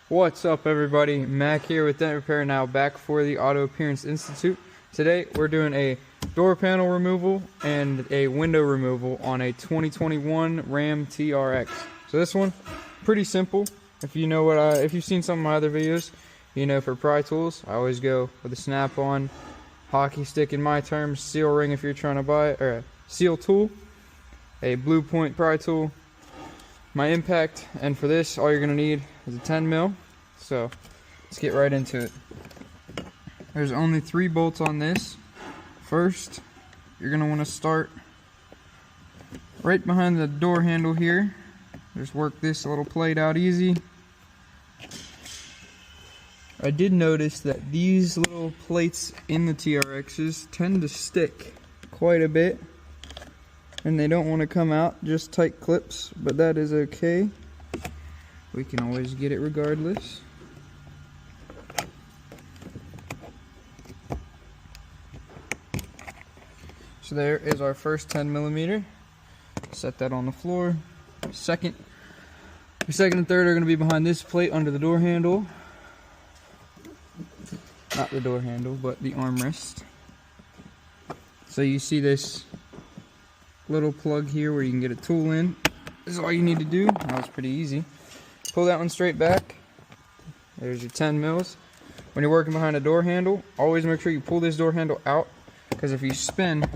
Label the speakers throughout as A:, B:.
A: What's up, everybody? Mac here with Dent Repair, now back for the Auto Appearance Institute. Today we're doing a door panel removal and a window removal on a 2021 Ram TRX. So this one, pretty simple. If you know if you've seen some of my other videos, you know for pry tools, I always go with a snap-on, hockey stick in my terms, seal ring if you're trying to buy it, or a seal tool, a blue point pry tool, my impact, and for this all you're going to need is a 10 mil. So let's get right into it. There's only 3 bolts on this. First, you're going to want to start right behind the door handle here. Just work this little plate out easy. I did notice that these little plates in the TRXs tend to stick quite a bit, and they don't want to come out, just tight clips, but that is okay. We can always get it regardless. So there is our first 10 millimeter. Set that on the floor. Your second and third are going to be behind this plate under the door handle. Not the door handle, but the armrest. So you see this little plug here where you can get a tool in. This is all you need to do. That was pretty easy. Pull that one straight back. There's your 10 mils. When you're working behind a door handle, always make sure you pull this door handle out, because if you spin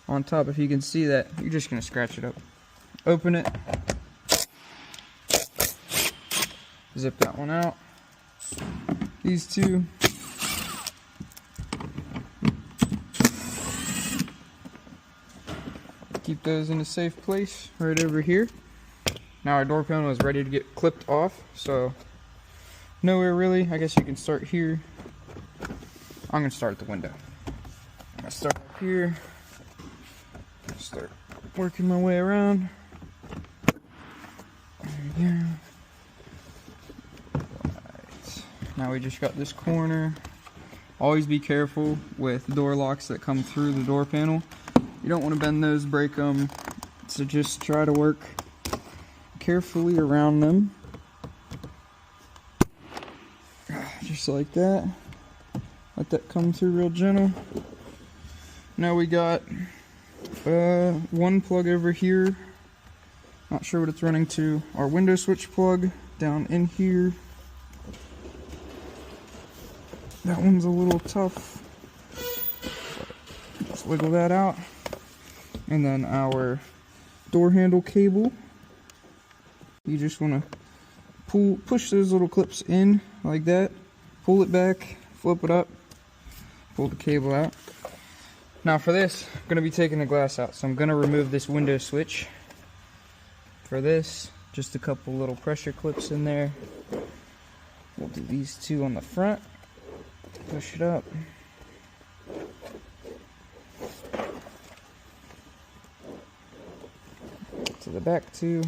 A: on top, if you can see that, you're just going to scratch it up. Open it. Zip that one out. These two. Keep those in a safe place right over here. Now our door panel is ready to get clipped off, so nowhere really. I guess you can start here. I'm going to start at the window. I'm going to start up here. Start working my way around. There we go. Right. Now we just got this corner. Always be careful with door locks that come through the door panel. You don't want to bend those, break them. So just try to work carefully around them. Just like that. Let that come through real gentle. Now we got one plug over here. Not sure what it's running to. Our window switch plug down in here. That one's a little tough. Let's wiggle that out. And then our door handle cable. You just want to push those little clips in like that. Pull it back, flip it up, pull the cable out. Now for this, I'm going to be taking the glass out, so I'm going to remove this window switch. For this, just a couple little pressure clips in there. We'll do these two on the front. Push it up. To the back too.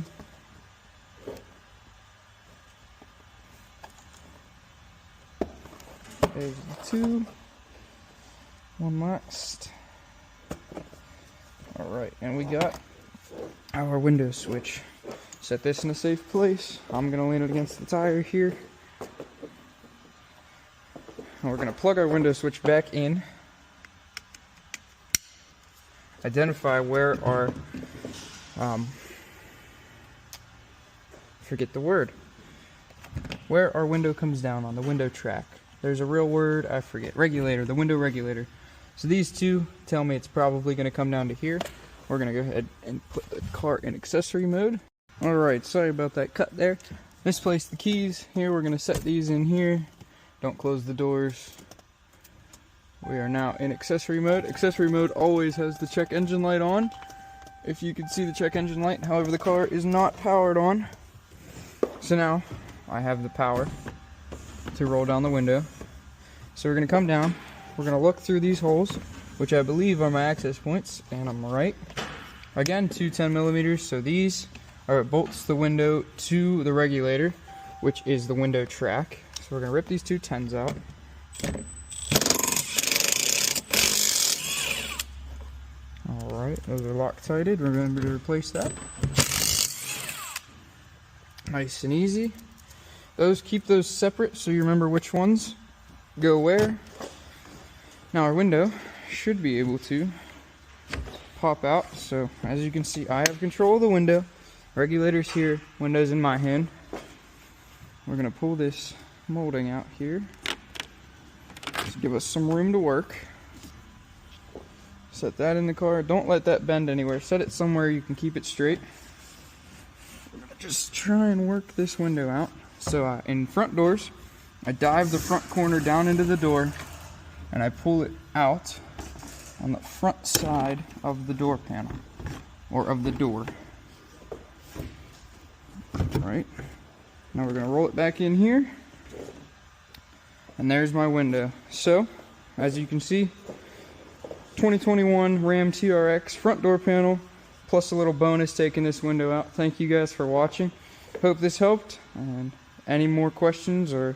A: There's the two. One last. Alright, and we got our window switch. Set this in a safe place. I'm going to lean it against the tire here. And we're going to plug our window switch back in. Identify where our where our window comes down on the window track. There's a real word, I forget. Regulator, the window regulator. So these two tell me it's probably going to come down to here. We're going to go ahead and put the car in accessory mode. Alright, sorry about that cut there. Misplaced the keys. Here we're going to set these in here. Don't close the doors. We are now in accessory mode. Accessory mode always has the check engine light on. If you can see the check engine light, however the car is not powered on. So now I have the power to roll down the window. So we're going to come down. We're going to look through these holes, which I believe are my access points, and I'm right. Again, 2 10 millimeters, so these are bolts the window to the regulator, which is the window track. So we're going to rip these 2 10s out. Alright, those are Loctited. Remember to replace that. Nice and easy. keep those separate so you remember which ones go where. Now our window should be able to pop out. So as you can see, I have control of the window. Regulator's here, window's in my hand. We're gonna pull this molding out here. Just give us some room to work. Set that in the car. Don't let that bend anywhere. Set it somewhere you can keep it straight. We're gonna just try and work this window out. So in front doors, I dive the front corner down into the door and I pull it out on the front side of the door panel, or of the door. Alright, now we're going to roll it back in here, and there's my window. So, as you can see, 2021 Ram TRX front door panel, plus a little bonus taking this window out. Thank you guys for watching. Hope this helped, and any more questions or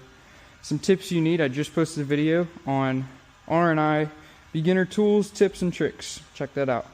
A: some tips you need, I just posted a video on R&I beginner tools, tips, and tricks. Check that out.